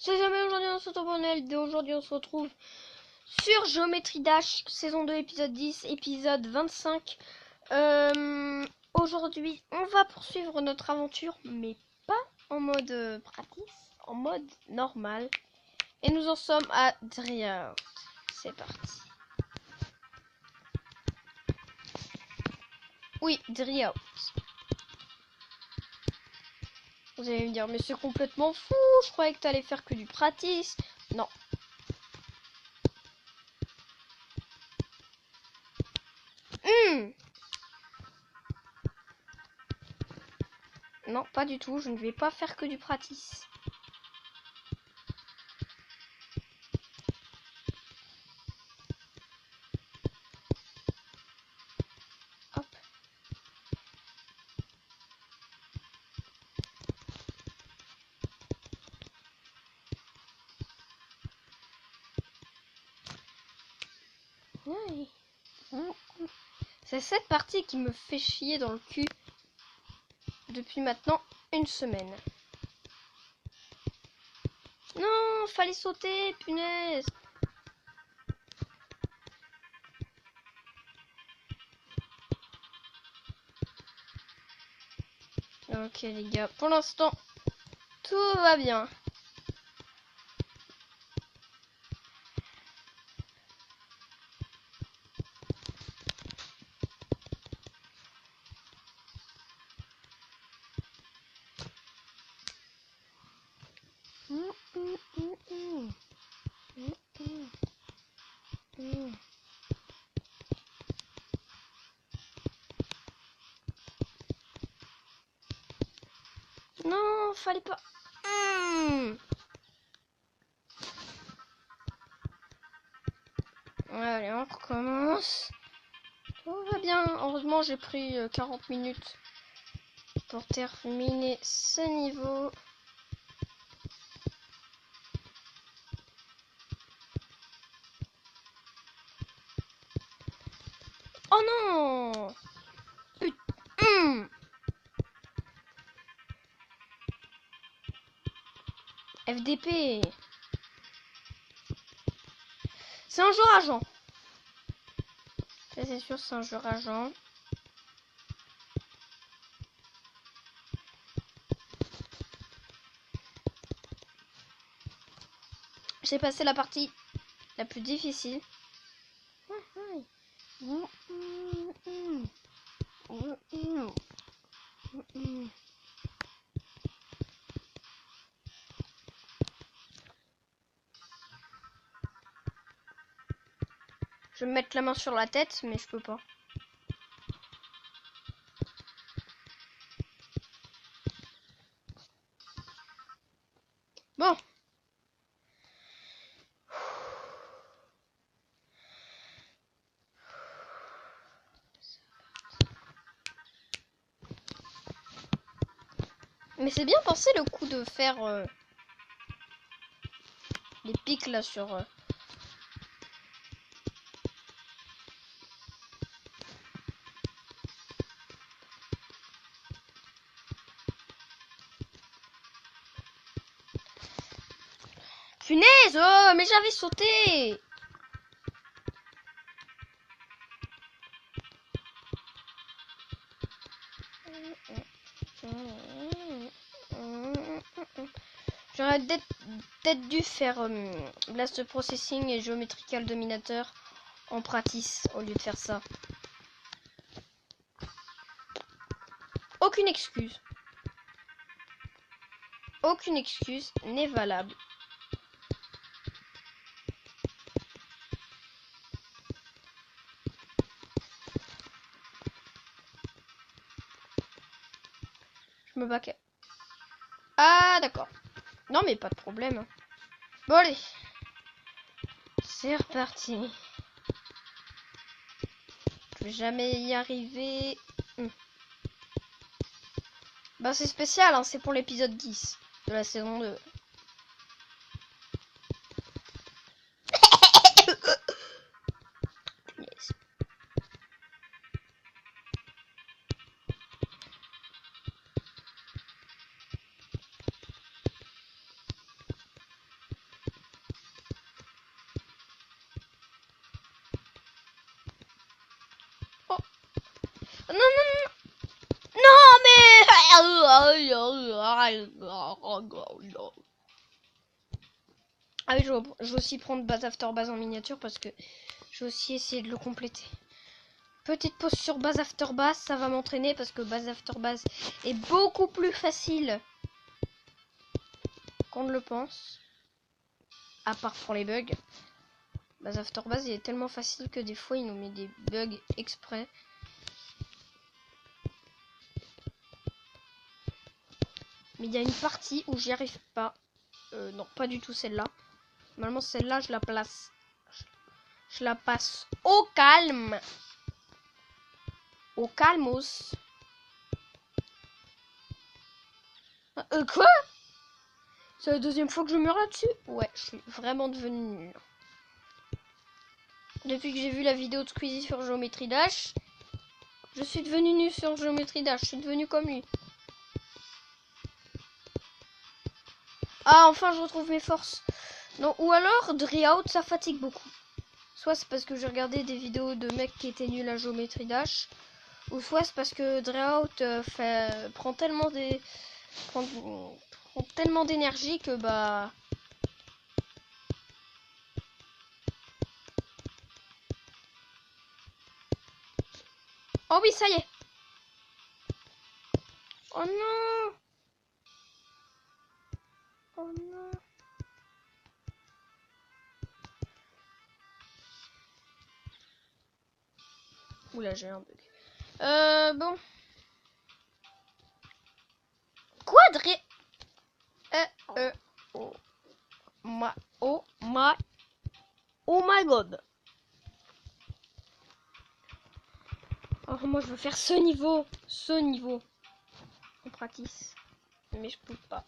C'est jamais aujourd'hui on se retrouve pour Noël. Aujourd'hui on se retrouve sur Geometry Dash, saison 2, épisode 10, épisode 25. Aujourd'hui on va poursuivre notre aventure, mais pas en mode pratique, en mode normal. Et nous en sommes à Dreaout. C'est parti. Oui, Dreaout. Vous allez me dire, mais c'est complètement fou, je croyais que tu allais faire que du practice. Non. Non, pas du tout, je ne vais pas faire que du practice. Hop. Ouais. C'est cette partie qui me fait chier dans le cul depuis maintenant une semaine. Non, fallait sauter, punaise. Ok les gars, pour l'instant, tout va bien. Non, fallait pas. Allez, on recommence. Tout va bien. Heureusement, j'ai pris 40 minutes pour terminer ce niveau. Oh non! Putain! FDP! C'est un jeu rageant. Ça c'est sûr, c'est un jeu rageant. J'ai passé la partie la plus difficile. Je vais me mettre la main sur la tête, mais je peux pas. Bon. Mais c'est bien pensé le coup de faire les pics là sur... Punaise! Oh, mais j'avais sauté! J'aurais peut-être dû faire Blast Processing et Geometrical Dominator en practice au lieu de faire ça. Aucune excuse. Aucune excuse n'est valable. Je me back. Ah d'accord. Non mais pas de problème. Bon allez. C'est reparti. Je vais jamais y arriver. Bah c'est spécial, hein, c'est pour l'épisode 10 de la saison 2. Ah oui, je vais aussi prendre Base After Base en miniature parce que je vais aussi essayer de le compléter. Petite pause sur Base After Base, ça va m'entraîner parce que Base After Base est beaucoup plus facile qu'on ne le pense. À part pour les bugs. Base After Base, il est tellement facile que des fois, il nous met des bugs exprès. Mais il y a une partie où j'y arrive pas. Non, pas du tout celle-là. Normalement, celle-là, je la place. Je la passe au calme. Au calmos. Quoi? C'est la deuxième fois que je meurs là-dessus? Ouais, je suis vraiment devenu nul. Depuis que j'ai vu la vidéo de Squeezie sur Geometry Dash, je suis devenu nul sur Geometry Dash. Je suis devenu comme lui. Ah, enfin, je retrouve mes forces. Non, ou alors, Dreaout, ça fatigue beaucoup. Soit c'est parce que j'ai regardé des vidéos de mecs qui étaient nuls à Geometry Dash, ou soit c'est parce que Dreaout prend tellement d'énergie que bah... Oh oui, ça y est. Oh non. Oh non. Oula, j'ai un bug. Bon. Quoi, Dre... Oh my... Oh my... Oh my god. Oh, moi, je veux faire ce niveau. Ce niveau. En practice. Mais je peux pas.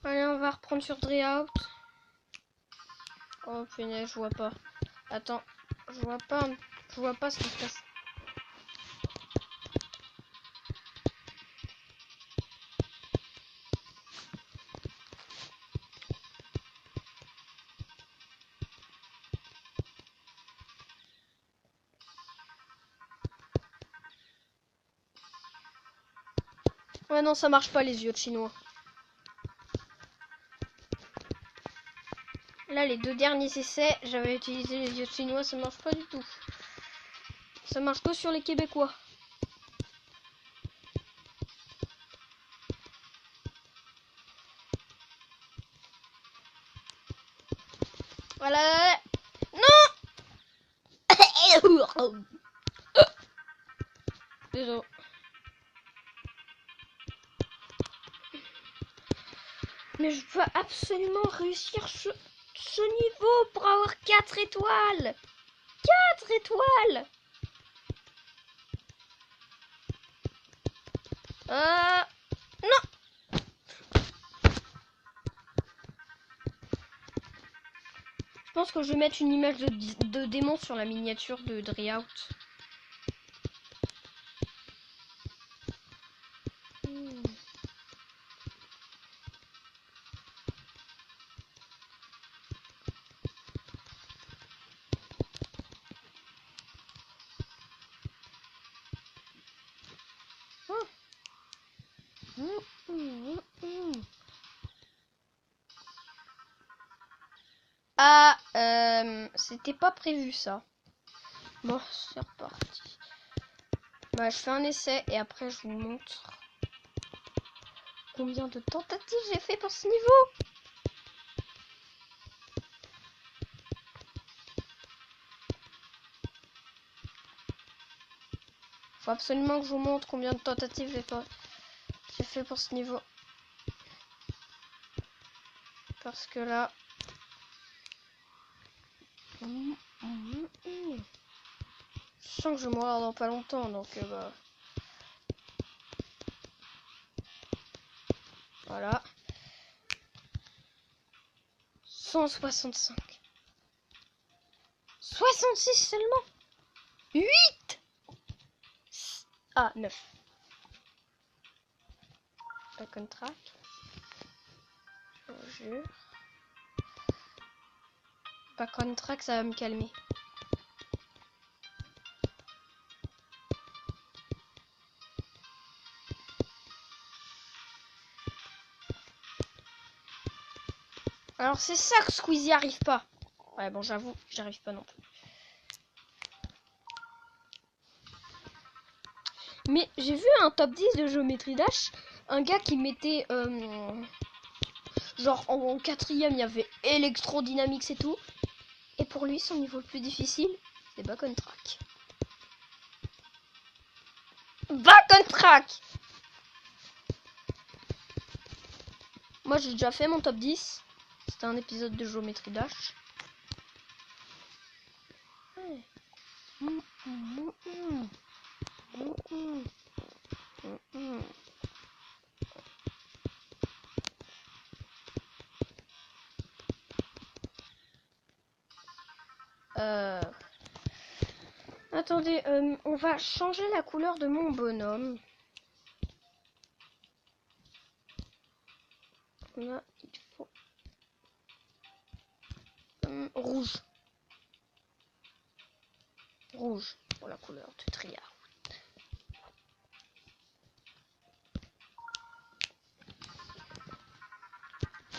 Allez, on va reprendre sur Dreaout. Oh punaise, je vois pas. Attends, je vois pas ce qui se passe. Ouais non, ça marche pas les yeux de chinois. Là, les deux derniers essais, j'avais utilisé les yeux de chinois, ça marche pas du tout. Ça marche que sur les Québécois. Voilà. Non. Désolé. Mais je veux absolument réussir ce niveau pour avoir 4 étoiles. 4 étoiles. Non. Je pense que je vais mettre une image de démon sur la miniature de Dreaout. Ah, c'était pas prévu ça. Bon, c'est reparti. Bah, je fais un essai et après je vous montre combien de tentatives j'ai fait pour ce niveau. Faut absolument que je vous montre combien de tentatives j'ai fait pour ce niveau. Parce que là... Je sens que je vais mourir dans pas longtemps, donc bah... Voilà. 165. 66 seulement. 8. Ah, 9. Back on track. Je vous jure. Back on track, ça va me calmer. Alors c'est ça que Squeezie arrive pas. Ouais bon j'avoue, j'arrive pas non plus. Mais j'ai vu un top 10 de Géométrie Dash, un gars qui mettait genre en quatrième il y avait Electrodynamics et tout. Et pour lui son niveau le plus difficile c'est Back on Track. Back on Track. Moi j'ai déjà fait mon top 10. C'était un épisode de Géométrie Dash. Ouais. Attendez, on va changer la couleur de mon bonhomme. Là, il faut rouge. Rouge pour la couleur de triard.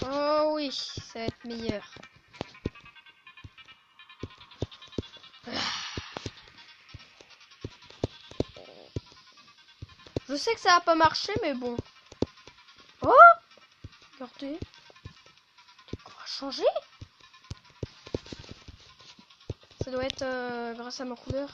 Oh oui, ça va être meilleur. Je sais que ça va pas marcher, mais bon. Oh, regardez. On va changer. Ça doit être grâce à ma couleur.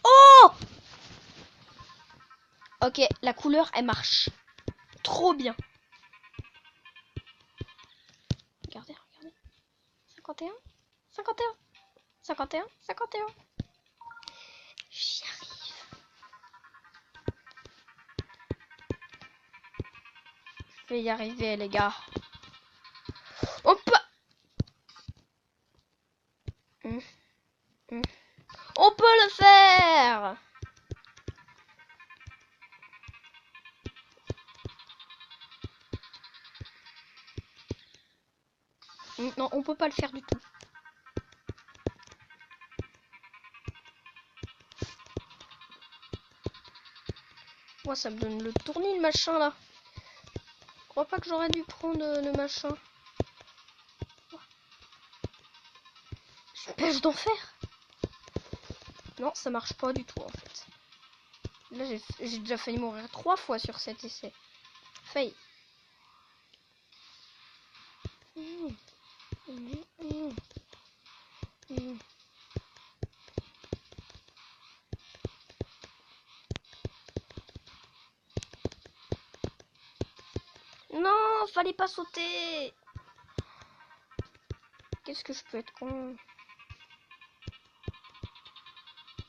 Oh! Ok, la couleur, elle marche. Trop bien. Regardez, regardez. 51, 51, 51, 51. J'y arrive. Je vais y arriver, les gars. On peut... On peut le faire! Non, on peut pas le faire du tout. Moi, ça me donne le tournis, le machin, là. Je crois pas que j'aurais dû prendre le machin. Une pêche d'enfer. Non, ça marche pas du tout, en fait. Là, j'ai déjà failli mourir 3 fois sur cet essai. Failli. Non, fallait pas sauter. Qu'est-ce que je peux être con.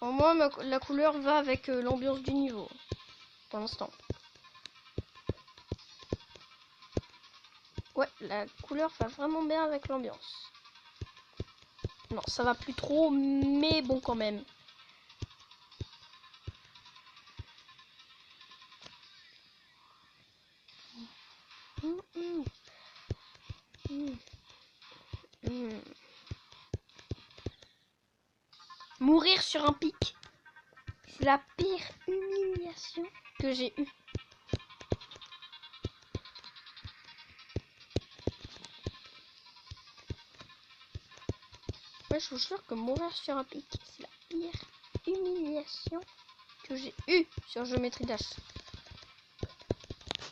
Au moins, la couleur va avec l'ambiance du niveau. Pour l'instant. Ouais, la couleur va vraiment bien avec l'ambiance. Non, ça va plus trop, mais bon quand même. Mourir sur un pic, c'est la pire humiliation que j'ai eue. Ouais, je vous jure que mourir sur un pic, c'est la pire humiliation que j'ai eue sur Géométrie Dash.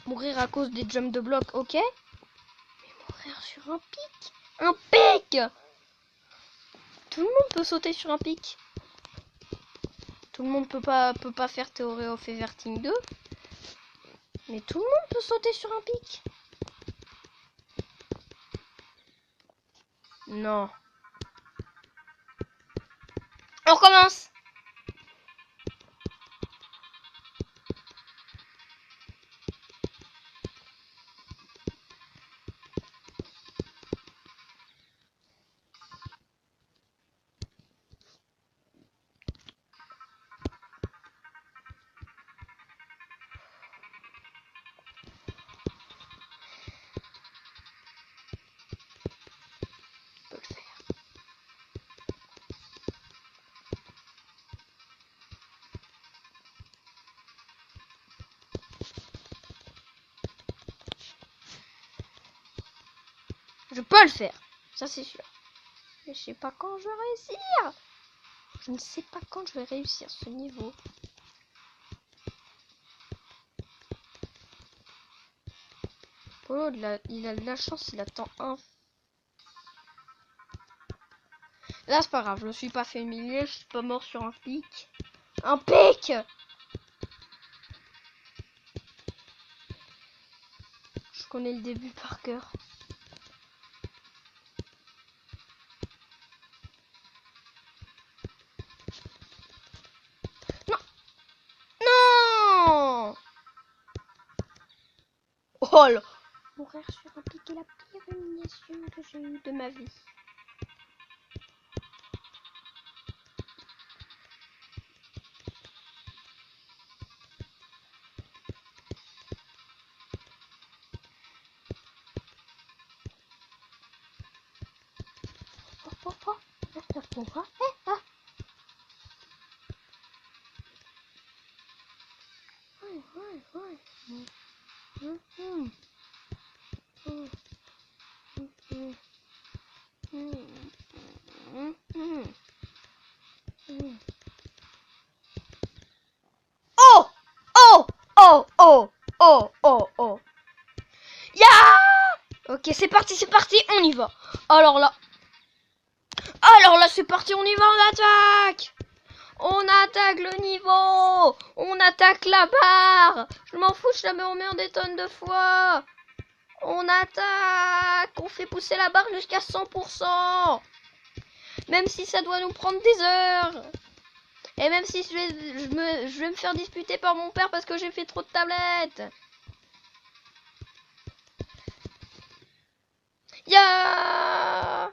Mourir à cause des jumps de bloc, ok. Mais mourir sur un pic. Un pic! Tout le monde peut sauter sur un pic. Tout le monde peut pas faire Theory of Everything 2. Mais tout le monde peut sauter sur un pic. Non. On recommence. Je peux le faire. Ça, c'est sûr. Mais je sais pas quand je vais réussir. Je ne sais pas quand je vais réussir ce niveau. Polo, il a de la chance, il attend un. Là, c'est pas grave, je me suis pas fait humilier, je suis pas mort sur un pic. Un pic! Je connais le début par cœur. Non! Non! Oh là! Mourir sur un pic est la pire humiliation que j'ai eue de ma vie. Oh! Oh! Oh! Oh! Oh! Oh! Oh! Ya! Ok, c'est parti, on y va. Alors là, c'est parti, on y va, on attaque. On attaque le niveau. On attaque la barre. Je m'en fous, je la mets en mer des tonnes de fois. On attaque. On fait pousser la barre jusqu'à 100%. Même si ça doit nous prendre des heures. Et même si je vais me faire disputer par mon père parce que j'ai fait trop de tablettes. Ya!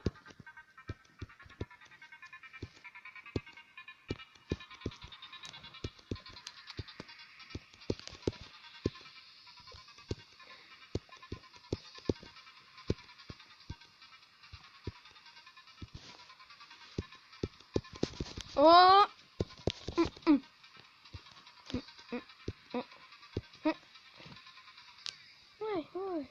Oh! Ouais, ouais.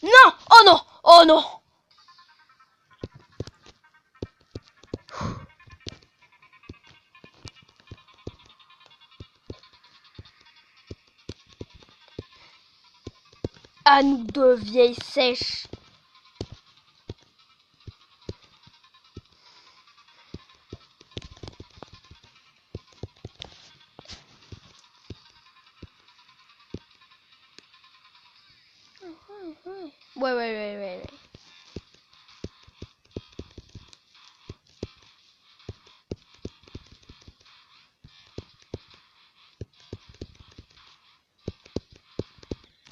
Non! Oh non! Oh non! À nous deux vieilles sèches. Ouais.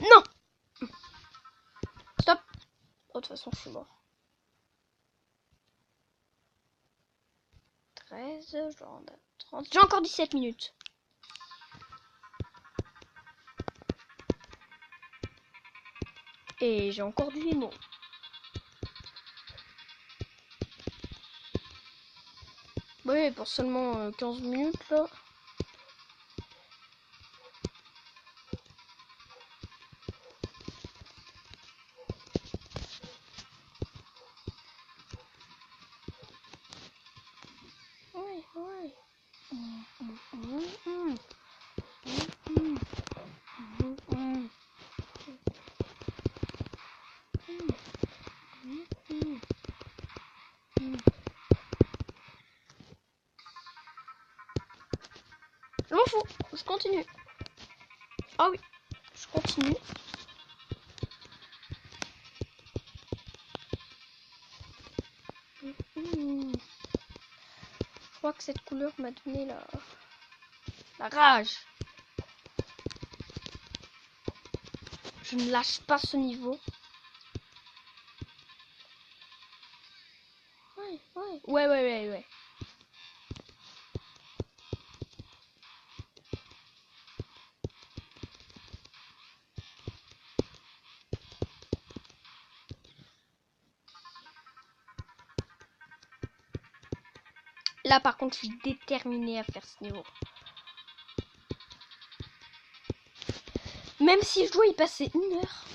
Non! Stop! Oh, de toute façon, je suis mort. 13, genre 30. J'ai encore 17 minutes. Et j'ai encore du limon. Oui, pour seulement 15 minutes là. Ouais. Je m'en fous, je continue. Ah oui, je continue. Je crois que cette couleur m'a donné la... La rage. Je ne lâche pas ce niveau. Ouais. Là, par contre, je suis déterminée à faire ce niveau. Même si je dois y passer 1 heure,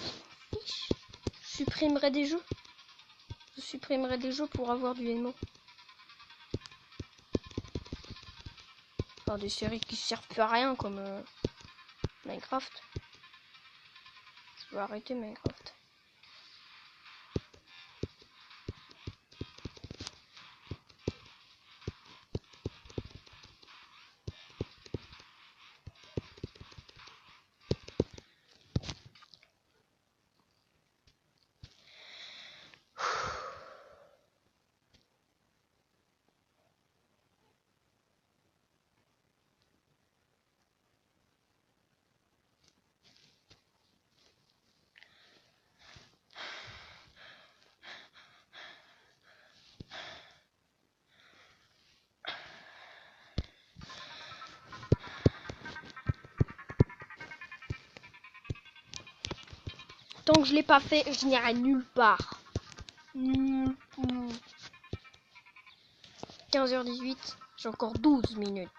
je supprimerai des jeux. Je supprimerai des jeux pour avoir du MMO. Enfin, des séries qui servent plus à rien comme Minecraft. Je vais arrêter Minecraft. Tant que je l'ai pas fait, je n'irai nulle part. 15h18, j'ai encore 12 minutes.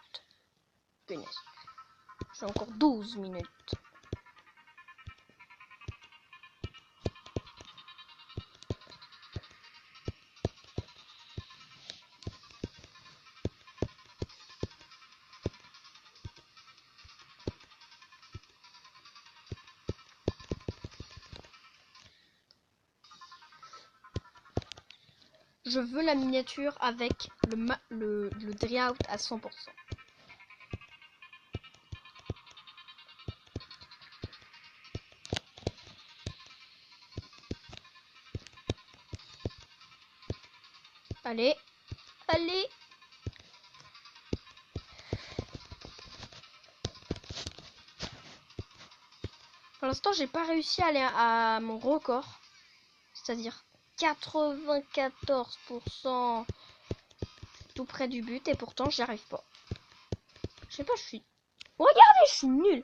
Punaise. J'ai encore 12 minutes. Je veux la miniature avec le Dreaout à 100%. Allez. Allez. Pour l'instant, j'ai pas réussi à aller à mon record. C'est-à-dire 94% tout près du but. Et pourtant, j'y arrive pas. Je sais pas, je suis... Regardez, je suis nulle.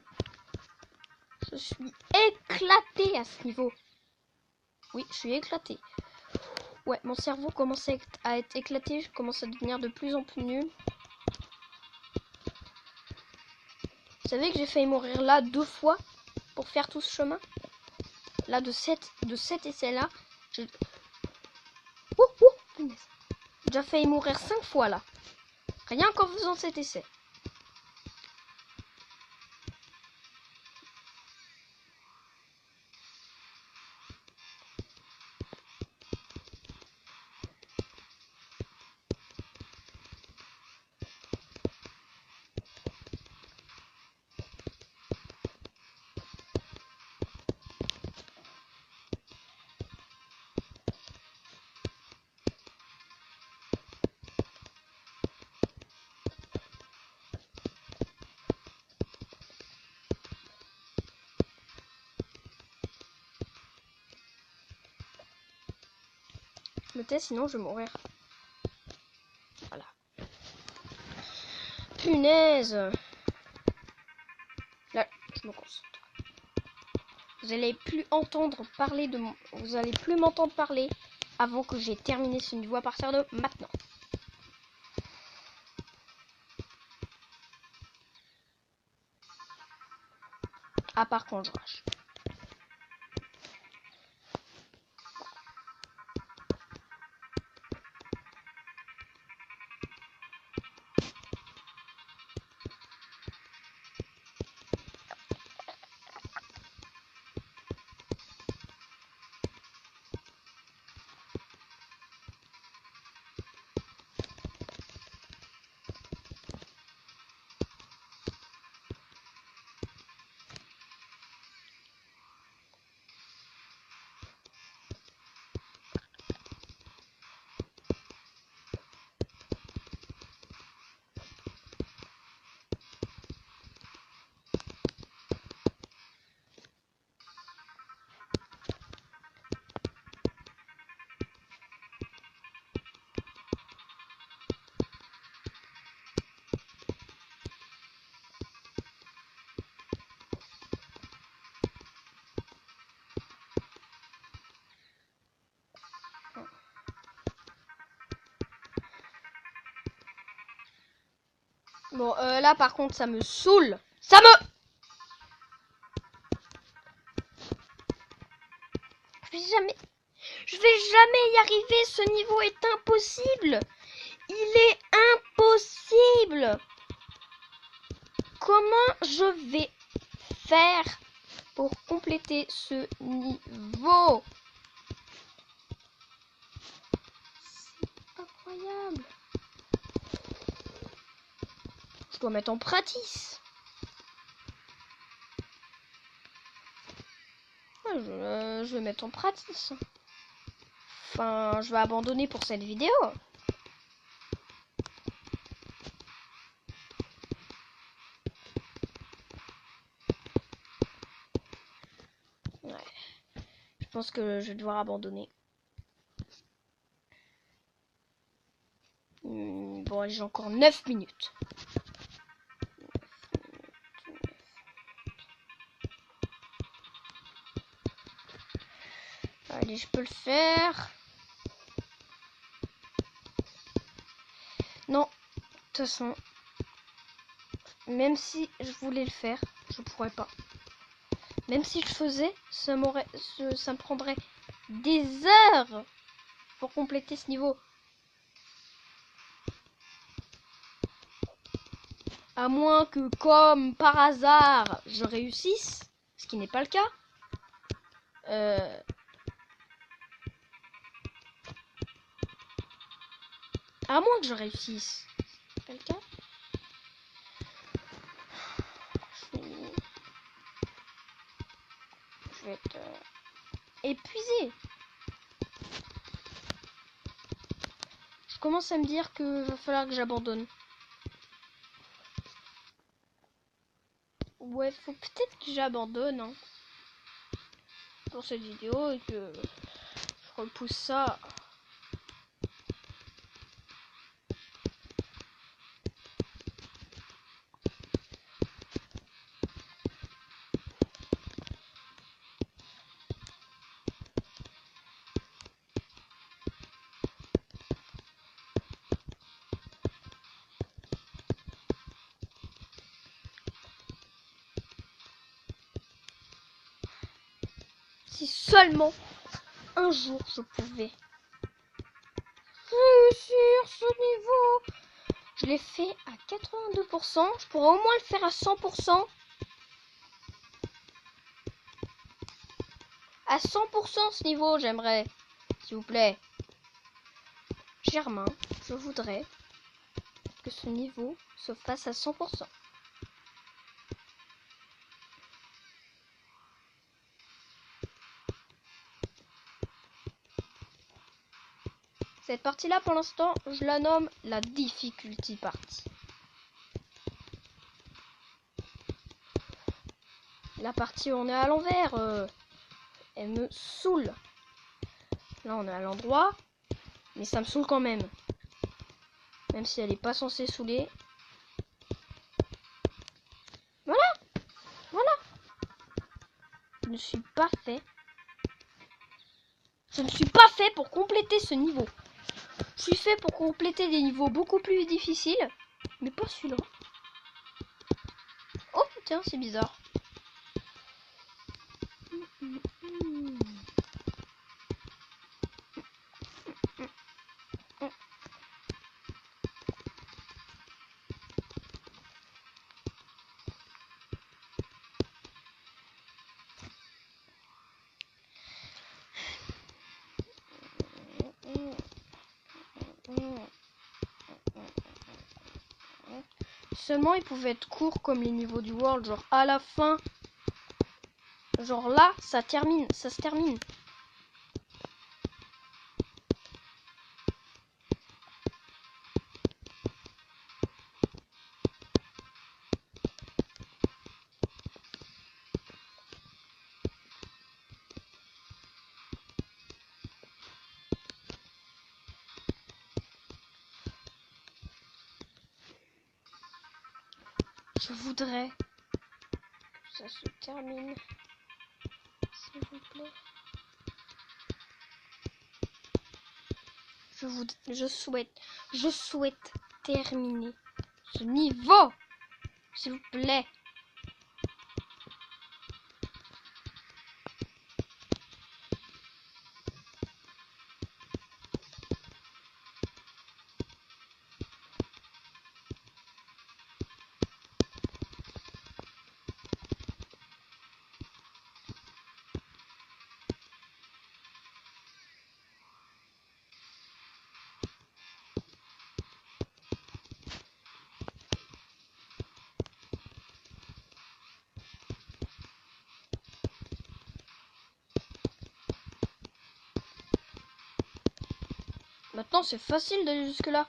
Je suis éclaté à ce niveau. Oui, je suis éclaté. Ouais, mon cerveau commence à être éclaté. Je commence à devenir de plus en plus nul. Vous savez que j'ai failli mourir là 2 fois pour faire tout ce chemin. Là, de cet essai-là, j'ai déjà failli mourir 5 fois là. Rien qu'en faisant cet essai. Je me tais, sinon je vais mourir. Voilà. Punaise. Là, je me concentre. Vous allez plus entendre parler de mon... Vous allez plus m'entendre parler avant que j'ai terminé ce niveau à partir de maintenant. À part quand je rage. Bon, là par contre, ça me saoule. Ça me... Je vais jamais y arriver. Ce niveau est impossible. Il est impossible. Comment je vais faire pour compléter ce niveau? C'est incroyable. Je dois mettre en pratique. Ouais, je vais mettre en pratique. Enfin, je vais abandonner pour cette vidéo. Ouais. Je pense que je vais devoir abandonner. Bon, j'ai encore 9 minutes. Allez, je peux le faire. Non, de toute façon, même si je voulais le faire, je pourrais pas. Même si je faisais, ça me prendrait des heures pour compléter ce niveau. À moins que, comme par hasard, je réussisse, ce qui n'est pas le cas. À moins que je réussisse. C'est pas le cas. Je vais être épuisé. Je commence à me dire que va falloir que j'abandonne. Ouais, faut peut-être que j'abandonne hein, pour cette vidéo et que je repousse ça. Si seulement un jour je pouvais réussir ce niveau. Je l'ai fait à 82%. Je pourrais au moins le faire à 100%. À 100% ce niveau, j'aimerais. S'il vous plaît. Germain, je voudrais que ce niveau se fasse à 100%. Cette partie-là, pour l'instant, je la nomme la difficulty partie. La partie où on est à l'envers, elle me saoule. Là, on est à l'endroit, mais ça me saoule quand même. Même si elle n'est pas censée saouler. Voilà. Voilà. Je ne suis pas fait. Je ne suis pas fait pour compléter ce niveau. Je suis fait pour compléter des niveaux beaucoup plus difficiles, mais pas celui-là. Oh, tiens, c'est bizarre. Seulement, ils pouvaient être courts comme les niveaux du World, genre à la fin. Genre là, ça se termine. Je voudrais que ça se termine, s'il vous plaît. Je souhaite terminer ce niveau. S'il vous plaît. Maintenant, c'est facile d'aller jusque-là.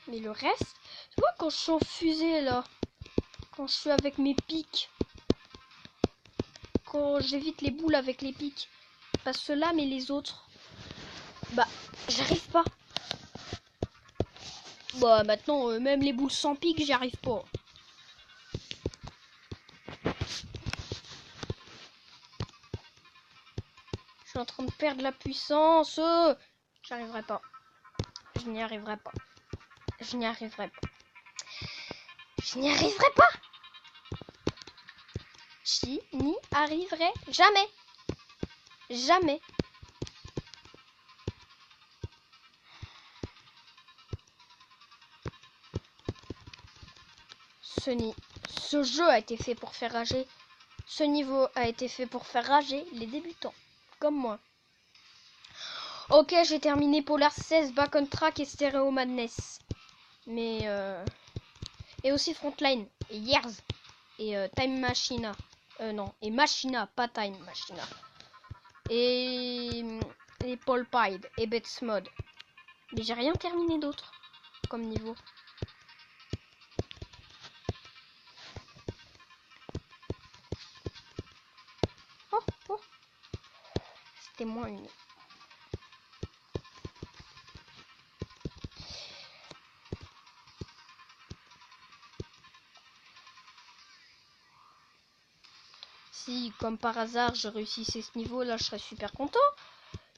Mais le reste, tu vois, quand je suis en fusée, là, quand je suis avec mes pics, quand j'évite les boules avec les pics, pas ceux-là, mais les autres, bah, j'arrive pas. Bah, maintenant, même les boules sans pics, j'y arrive pas. Je suis en train de perdre la puissance. J'arriverai pas. Je n'y arriverai pas. Je n'y arriverai pas. Je n'y arriverai pas. J'y n'y arriverai jamais. Jamais. Ce jeu a été fait pour faire rager. Ce niveau a été fait pour faire rager les débutants. Comme moi. Ok, j'ai terminé Polar 16, Back on Track et Stereo Madness. Mais et aussi Frontline et Years et Time Machina. Non, et Machina, pas Time Machina. Et Paul Pied et Bets Mode. Mais j'ai rien terminé d'autre comme niveau. Oh. C'était moins une. Si, comme par hasard, je réussissais ce niveau, là, je serais super content.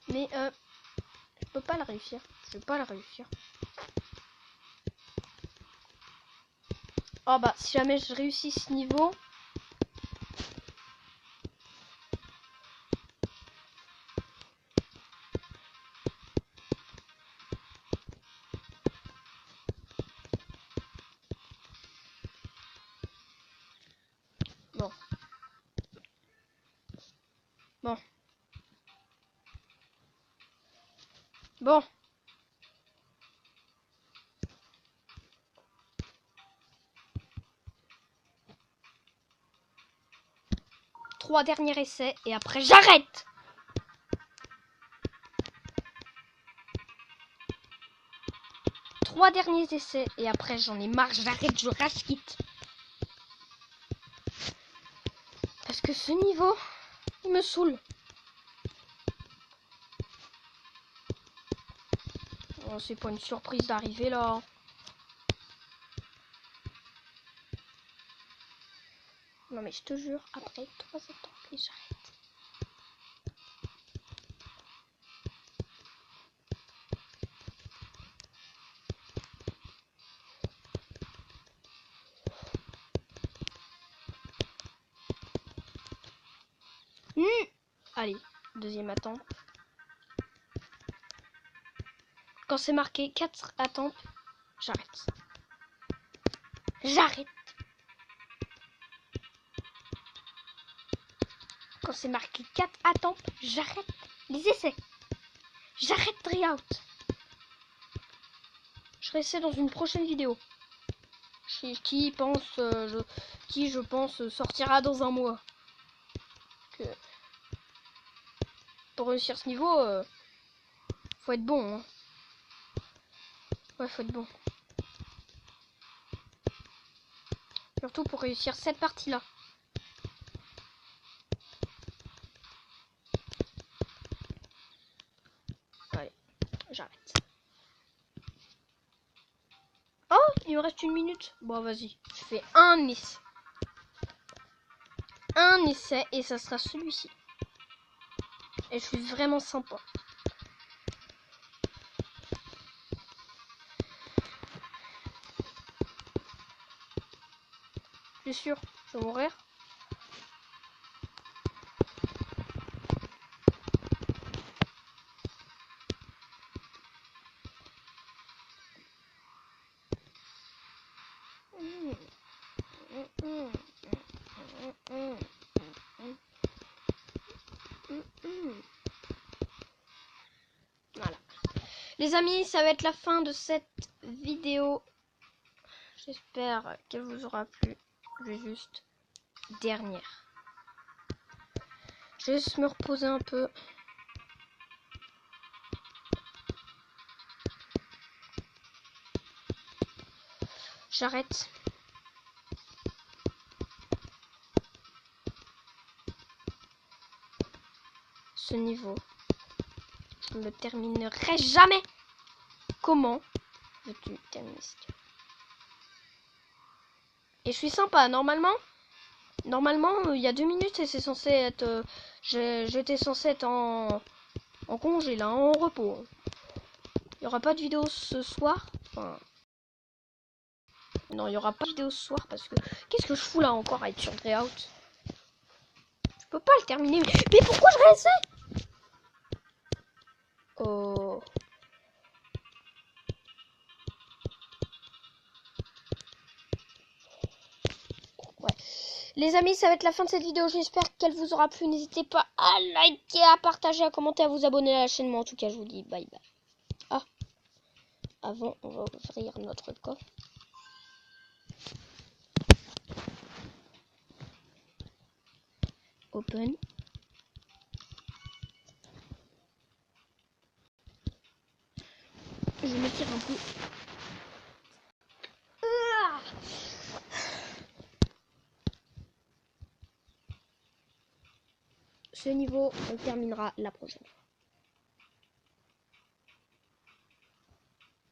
Mais je peux pas le réussir. Je vais pas le réussir. Oh bah, si jamais je réussis ce niveau... Bon. 3 derniers essais et après j'arrête. Trois derniers essais et après j'en ai marre, j'arrête, je rage quitte. Parce que ce niveau, il me saoule. Oh, c'est pas une surprise d'arriver là. Non mais je te jure, après 3 étapes et j'arrête. Allez, deuxième attente. Quand c'est marqué 4 attentes, j'arrête. J'arrête. Quand c'est marqué 4 attentes, j'arrête les essais. J'arrête Tryout. Je réessaie dans une prochaine vidéo. Qui je pense sortira dans un mois. Que pour réussir ce niveau, faut être bon. Hein. Ouais, faut être bon. Surtout pour réussir cette partie-là. Allez, j'arrête. Oh, il me reste 1 minute. Bon, vas-y, je fais un essai. Un essai et ça sera celui-ci. Et je suis vraiment sympa. suis sûr. Je vais mourir. Voilà. Les amis, ça va être la fin de cette vidéo. J'espère qu'elle vous aura plu. Je vais juste dernière. Je vais juste me reposer un peu. J'arrête. Ce niveau. Je ne le terminerai jamais. Comment veux-tu terminer ce niveau? Et je suis sympa. Normalement, il y a 2 minutes et c'est censé être... J'étais censé être en congé, là, en repos. Il n'y aura pas de vidéo ce soir. Enfin... Non, il n'y aura pas de vidéo ce soir parce que... Qu'est-ce que je fous là encore à être sur Dreyout? Je peux pas le terminer. Mais pourquoi je réessaie? Oh... Ouais. Les amis, ça va être la fin de cette vidéo. J'espère qu'elle vous aura plu. N'hésitez pas à liker, à partager, à commenter, à vous abonner à la chaîne. Moi, en tout cas, je vous dis bye bye. Ah, avant, on va ouvrir notre coffre. Open. Je me tire un peu. Ce niveau, on le terminera la prochaine fois.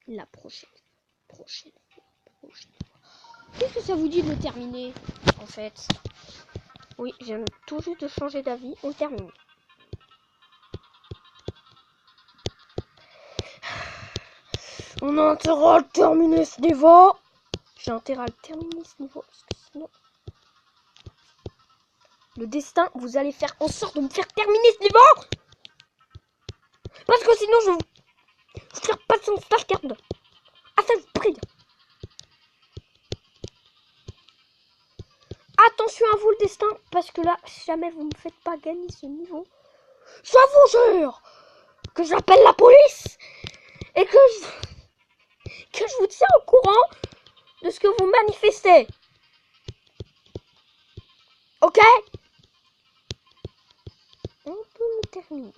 La prochaine fois. Qu'est-ce que ça vous dit de le terminer, en fait? Oui, j'aime tout juste de changer d'avis. On termine. On a intérêt à terminer ce niveau. J'ai intérêt à terminer ce niveau parce que sinon... Le destin, vous allez faire en sorte de me faire terminer ce niveau. Parce que sinon, je vous tire pas son Starcard. Ah, ça vous prie. Attention à vous le destin. Parce que là, si jamais vous me faites pas gagner ce niveau, je vous jure que j'appelle la police. Et que je vous tiens au courant de ce que vous manifestez. Ok? On peut le terminer.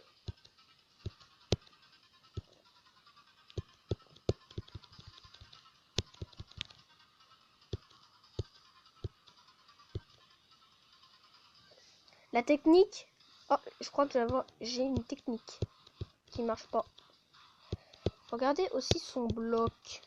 La technique... Oh, je crois que j'ai une technique qui marche pas. Regardez aussi son bloc.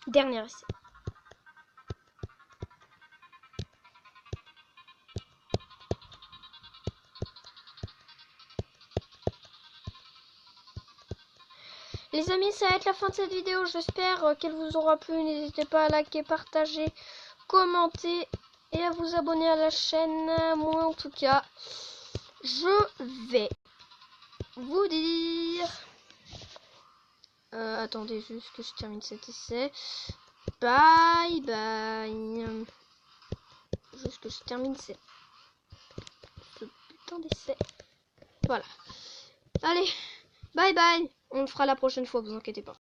Dernier essai. Les amis, ça va être la fin de cette vidéo. J'espère qu'elle vous aura plu. N'hésitez pas à liker, partager, commenter et à vous abonner à la chaîne. Moi, en tout cas, je vais vous dire... attendez juste que je termine cet essai. Bye bye. Juste que je termine ce putain d'essai. Voilà. Allez, bye bye. On le fera la prochaine fois, vous inquiétez pas.